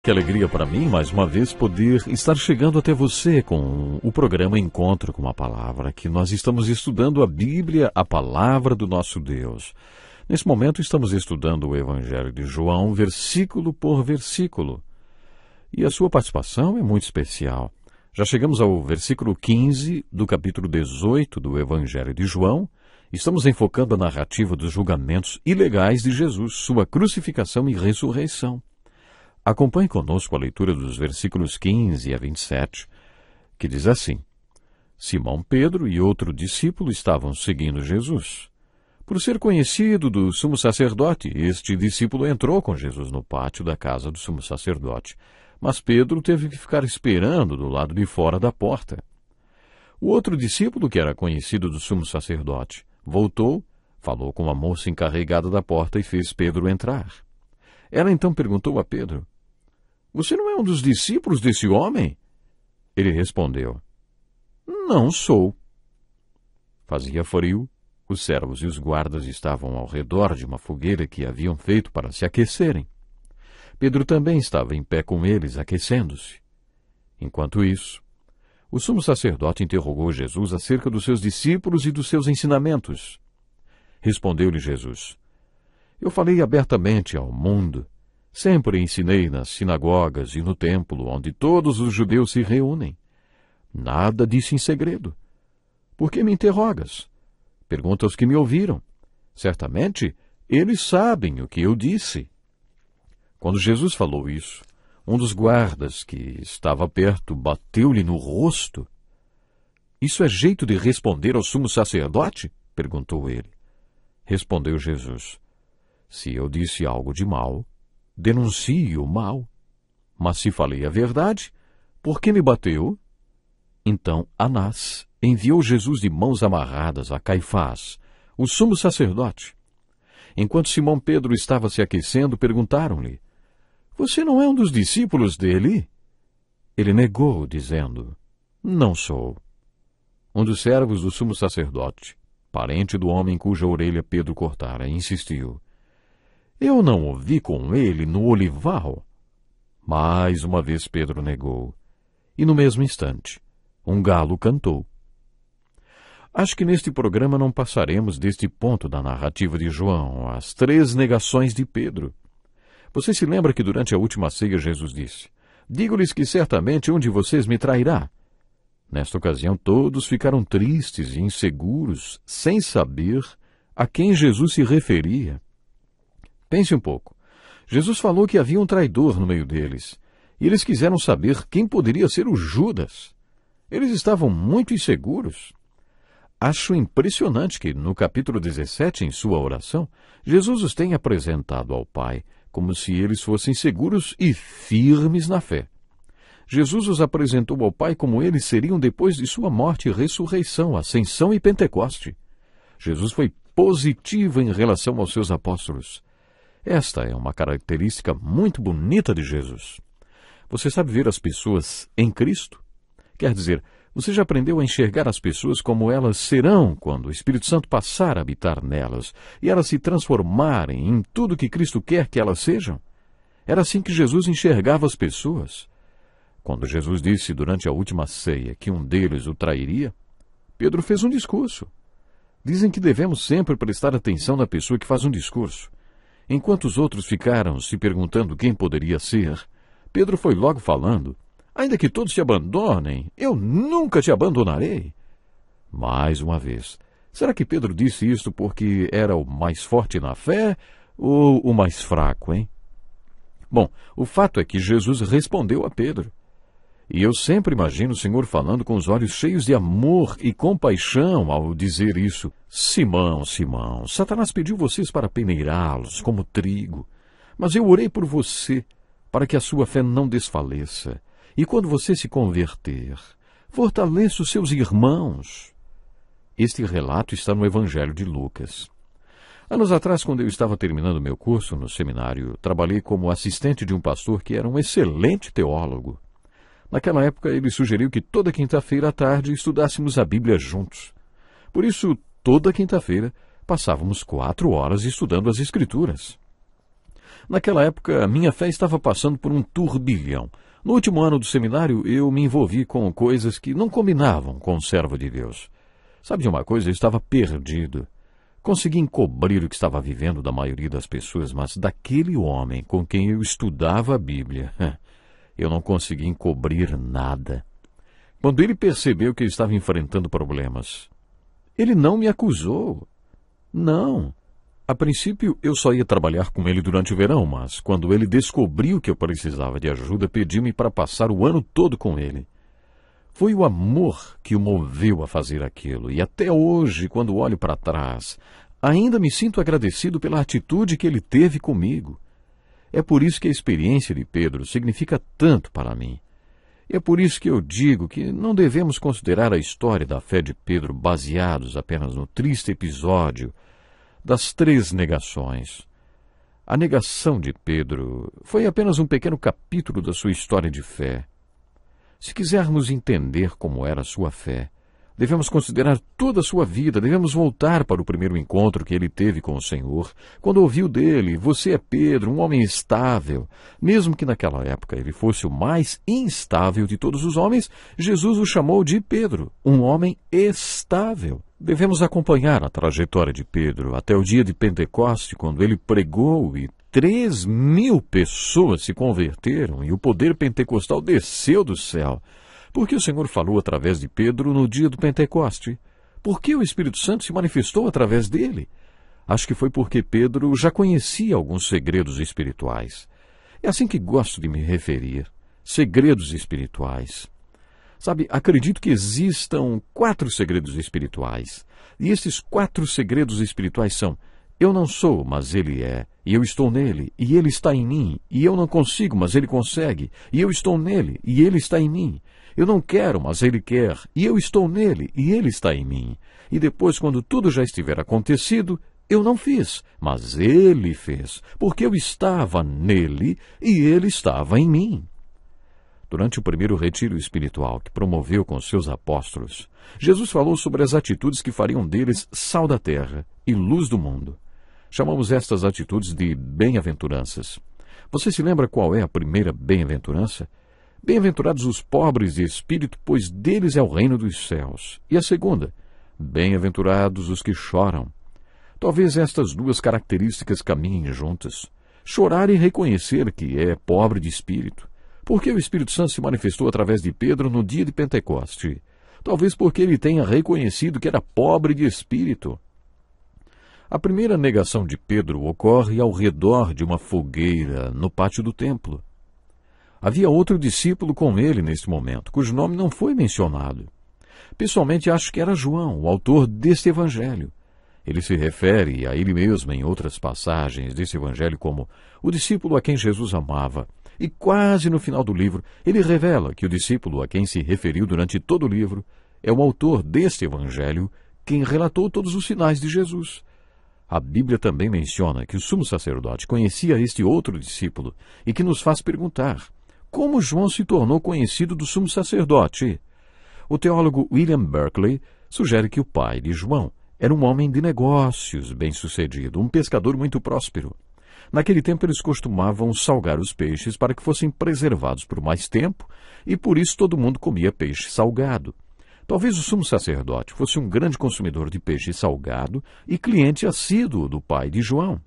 Que alegria para mim, mais uma vez, poder estar chegando até você com o programa Encontro com a Palavra, que nós estamos estudando a Bíblia, a Palavra do nosso Deus. Nesse momento estamos estudando o Evangelho de João, versículo por versículo. E a sua participação é muito especial. Já chegamos ao versículo 15 do capítulo 18 do Evangelho de João. Estamos enfocando a narrativa dos julgamentos ilegais de Jesus, sua crucificação e ressurreição. Acompanhe conosco a leitura dos versículos 15 a 27, que diz assim: Simão Pedro e outro discípulo estavam seguindo Jesus. Por ser conhecido do sumo sacerdote, este discípulo entrou com Jesus no pátio da casa do sumo sacerdote, mas Pedro teve que ficar esperando do lado de fora da porta. O outro discípulo, que era conhecido do sumo sacerdote, voltou, falou com a moça encarregada da porta e fez Pedro entrar. Ela então perguntou a Pedro: Você não é um dos discípulos desse homem? Ele respondeu: Não sou. Fazia frio, os servos e os guardas estavam ao redor de uma fogueira que haviam feito para se aquecerem. Pedro também estava em pé com eles, aquecendo-se. Enquanto isso, o sumo sacerdote interrogou Jesus acerca dos seus discípulos e dos seus ensinamentos. Respondeu-lhe Jesus: Eu falei abertamente ao mundo. Sempre ensinei nas sinagogas e no templo, onde todos os judeus se reúnem. Nada disse em segredo. Por que me interrogas? Pergunta aos que me ouviram. Certamente, eles sabem o que eu disse. Quando Jesus falou isso, um dos guardas que estava perto bateu-lhe no rosto. Isso é jeito de responder ao sumo sacerdote? Perguntou ele. Respondeu Jesus: Se eu disse algo de mal, denuncie o mal. Mas se falei a verdade, por que me bateu? Então Anás enviou Jesus de mãos amarradas a Caifás, o sumo sacerdote. Enquanto Simão Pedro estava se aquecendo, perguntaram-lhe: Você não é um dos discípulos dele? Ele negou, dizendo: Não sou. Um dos servos do sumo sacerdote, parente do homem cuja orelha Pedro cortara, insistiu: Eu não o vi com ele no olival. Mais uma vez Pedro negou, e no mesmo instante, um galo cantou. Acho que neste programa não passaremos deste ponto da narrativa de João, as 3 negações de Pedro. Você se lembra que durante a última ceia Jesus disse: Digo-lhes que certamente um de vocês me trairá. Nesta ocasião todos ficaram tristes e inseguros, sem saber a quem Jesus se referia. Pense um pouco. Jesus falou que havia um traidor no meio deles, e eles quiseram saber quem poderia ser o Judas. Eles estavam muito inseguros. Acho impressionante que, no capítulo 17, em sua oração, Jesus os tenha apresentado ao Pai como se eles fossem seguros e firmes na fé. Jesus os apresentou ao Pai como eles seriam depois de sua morte e ressurreição, ascensão e Pentecoste. Jesus foi positivo em relação aos seus apóstolos. Esta é uma característica muito bonita de Jesus. Você sabe ver as pessoas em Cristo? Quer dizer, você já aprendeu a enxergar as pessoas como elas serão quando o Espírito Santo passar a habitar nelas e elas se transformarem em tudo que Cristo quer que elas sejam? Era assim que Jesus enxergava as pessoas. Quando Jesus disse durante a última ceia que um deles o trairia, Pedro fez um discurso. Dizem que devemos sempre prestar atenção na pessoa que faz um discurso. Enquanto os outros ficaram se perguntando quem poderia ser, Pedro foi logo falando: Ainda que todos te abandonem, eu nunca te abandonarei. Mais uma vez, será que Pedro disse isto porque era o mais forte na fé ou o mais fraco, hein? Bom, o fato é que Jesus respondeu a Pedro. E eu sempre imagino o Senhor falando com os olhos cheios de amor e compaixão ao dizer isso. Simão, Simão, Satanás pediu vocês para peneirá-los como trigo. Mas eu orei por você, para que a sua fé não desfaleça. E quando você se converter, fortaleça os seus irmãos. Este relato está no Evangelho de Lucas. Anos atrás, quando eu estava terminando meu curso no seminário, trabalhei como assistente de um pastor que era um excelente teólogo. Naquela época, ele sugeriu que toda quinta-feira à tarde estudássemos a Bíblia juntos. Por isso, toda quinta-feira, passávamos 4 horas estudando as Escrituras. Naquela época, minha fé estava passando por um turbilhão. No último ano do seminário, eu me envolvi com coisas que não combinavam com o servo de Deus. Sabe de uma coisa? Eu estava perdido. Consegui encobrir o que estava vivendo da maioria das pessoas, mas daquele homem com quem eu estudava a Bíblia, eu não consegui encobrir nada. Quando ele percebeu que eu estava enfrentando problemas, ele não me acusou. Não. A princípio, eu só ia trabalhar com ele durante o verão, mas quando ele descobriu que eu precisava de ajuda, pediu-me para passar o ano todo com ele. Foi o amor que o moveu a fazer aquilo, e até hoje, quando olho para trás, ainda me sinto agradecido pela atitude que ele teve comigo. É por isso que a experiência de Pedro significa tanto para mim. E é por isso que eu digo que não devemos considerar a história da fé de Pedro baseados apenas no triste episódio das 3 negações. A negação de Pedro foi apenas um pequeno capítulo da sua história de fé. Se quisermos entender como era a sua fé, devemos considerar toda a sua vida, devemos voltar para o primeiro encontro que ele teve com o Senhor, quando ouviu dele: "Você é Pedro, um homem estável." Mesmo que naquela época ele fosse o mais instável de todos os homens, Jesus o chamou de Pedro, um homem estável. Devemos acompanhar a trajetória de Pedro até o dia de Pentecoste, quando ele pregou e 3.000 pessoas se converteram e o poder pentecostal desceu do céu. Por que o Senhor falou através de Pedro no dia do Pentecoste? Por que o Espírito Santo se manifestou através dele? Acho que foi porque Pedro já conhecia alguns segredos espirituais. É assim que gosto de me referir: segredos espirituais. Sabe, acredito que existam 4 segredos espirituais. E esses 4 segredos espirituais são: eu não sou, mas ele é, e eu estou nele, e ele está em mim, e eu não consigo, mas ele consegue, e eu estou nele, e ele está em mim. Eu não quero, mas ele quer, e eu estou nele, e ele está em mim. E depois, quando tudo já estiver acontecido, eu não fiz, mas ele fez, porque eu estava nele, e ele estava em mim. Durante o primeiro retiro espiritual que promoveu com seus apóstolos, Jesus falou sobre as atitudes que fariam deles sal da terra e luz do mundo. Chamamos estas atitudes de bem-aventuranças. Você se lembra qual é a primeira bem-aventurança? Bem-aventurados os pobres de espírito, pois deles é o reino dos céus. E a segunda? Bem-aventurados os que choram. Talvez estas 2 características caminhem juntas. Chorar e reconhecer que é pobre de espírito. Porque o Espírito Santo se manifestou através de Pedro no dia de Pentecoste? Talvez porque ele tenha reconhecido que era pobre de espírito. A primeira negação de Pedro ocorre ao redor de uma fogueira no pátio do templo. Havia outro discípulo com ele neste momento, cujo nome não foi mencionado. Pessoalmente, acho que era João, o autor deste evangelho. Ele se refere a ele mesmo em outras passagens desse evangelho como o discípulo a quem Jesus amava. E quase no final do livro, ele revela que o discípulo a quem se referiu durante todo o livro é o autor deste evangelho, quem relatou todos os sinais de Jesus. A Bíblia também menciona que o sumo sacerdote conhecia este outro discípulo e que nos faz perguntar: como João se tornou conhecido do sumo sacerdote? O teólogo William Barclay sugere que o pai de João era um homem de negócios bem-sucedido, um pescador muito próspero. Naquele tempo eles costumavam salgar os peixes para que fossem preservados por mais tempo, e por isso todo mundo comia peixe salgado. Talvez o sumo sacerdote fosse um grande consumidor de peixe salgado e cliente assíduo do pai de João.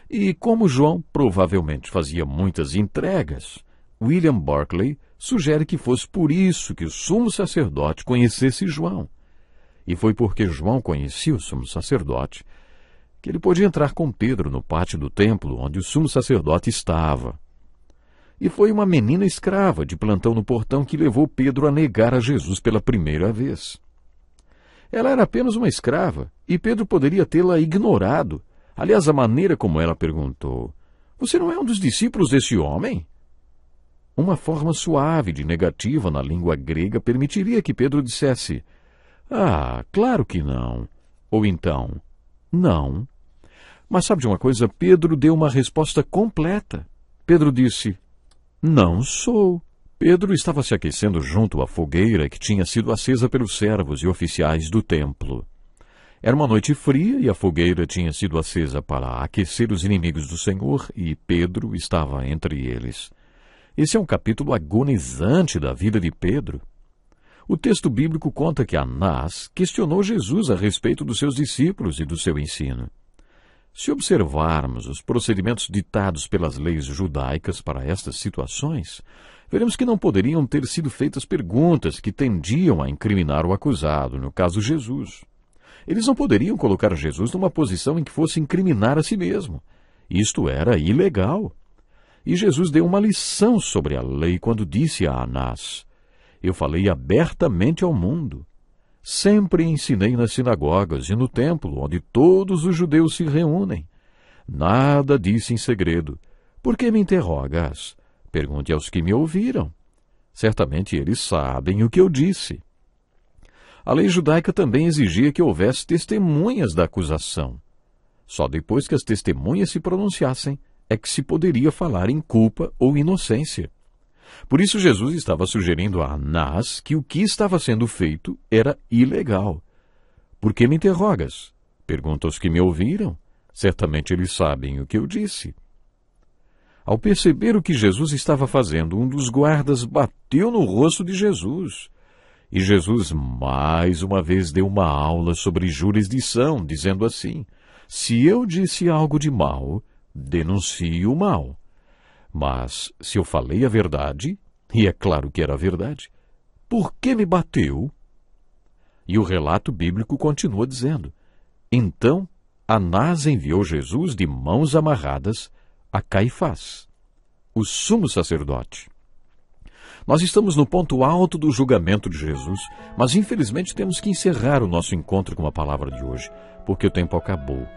E como João provavelmente fazia muitas entregas, William Barclay sugere que fosse por isso que o sumo sacerdote conhecesse João. E foi porque João conhecia o sumo sacerdote que ele pôde entrar com Pedro no pátio do templo onde o sumo sacerdote estava. E foi uma menina escrava de plantão no portão que levou Pedro a negar a Jesus pela primeira vez. Ela era apenas uma escrava, e Pedro poderia tê-la ignorado. Aliás, a maneira como ela perguntou: "Você não é um dos discípulos desse homem?" Uma forma suave de negativa na língua grega permitiria que Pedro dissesse: "Ah, claro que não." Ou então: "Não." Mas sabe de uma coisa? Pedro deu uma resposta completa. Pedro disse: "Não sou." Pedro estava se aquecendo junto à fogueira que tinha sido acesa pelos servos e oficiais do templo. Era uma noite fria e a fogueira tinha sido acesa para aquecer os inimigos do Senhor e Pedro estava entre eles. Esse é um capítulo agonizante da vida de Pedro. O texto bíblico conta que Anás questionou Jesus a respeito dos seus discípulos e do seu ensino. Se observarmos os procedimentos ditados pelas leis judaicas para estas situações, veremos que não poderiam ter sido feitas perguntas que tendiam a incriminar o acusado, no caso Jesus. Eles não poderiam colocar Jesus numa posição em que fosse incriminar a si mesmo. Isto era ilegal. E Jesus deu uma lição sobre a lei quando disse a Anás: eu falei abertamente ao mundo. Sempre ensinei nas sinagogas e no templo, onde todos os judeus se reúnem. Nada disse em segredo. Por que me interrogas? Pergunte aos que me ouviram. Certamente eles sabem o que eu disse. A lei judaica também exigia que houvesse testemunhas da acusação. Só depois que as testemunhas se pronunciassem é que se poderia falar em culpa ou inocência. Por isso Jesus estava sugerindo a Anás que o que estava sendo feito era ilegal. Por que me interrogas? Pergunta aos que me ouviram. Certamente eles sabem o que eu disse. Ao perceber o que Jesus estava fazendo, um dos guardas bateu no rosto de Jesus. E Jesus mais uma vez deu uma aula sobre jurisdição, dizendo assim: se eu disse algo de mal, denuncie o mal. Mas se eu falei a verdade, e é claro que era a verdade, por que me bateu? E o relato bíblico continua dizendo: então Anás enviou Jesus de mãos amarradas a Caifás, o sumo sacerdote. Nós estamos no ponto alto do julgamento de Jesus, mas infelizmente temos que encerrar o nosso encontro com a palavra de hoje, porque o tempo acabou.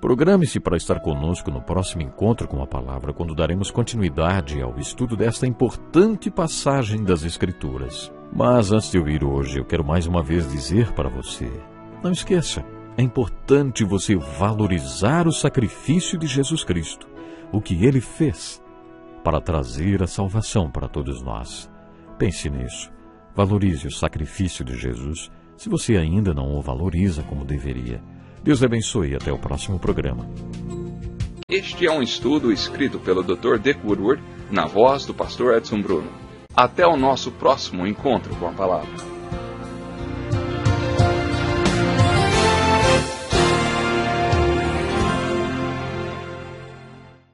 Programe-se para estar conosco no próximo encontro com a palavra, quando daremos continuidade ao estudo desta importante passagem das Escrituras. Mas antes de eu ir hoje, eu quero mais uma vez dizer para você: não esqueça, é importante você valorizar o sacrifício de Jesus Cristo, o que Ele fez para trazer a salvação para todos nós. Pense nisso. Valorize o sacrifício de Jesus, se você ainda não o valoriza como deveria. Deus abençoe e até o próximo programa. Este é um estudo escrito pelo Dr. Dick Woodward, na voz do pastor Edson Bruno. Até o nosso próximo encontro com a palavra.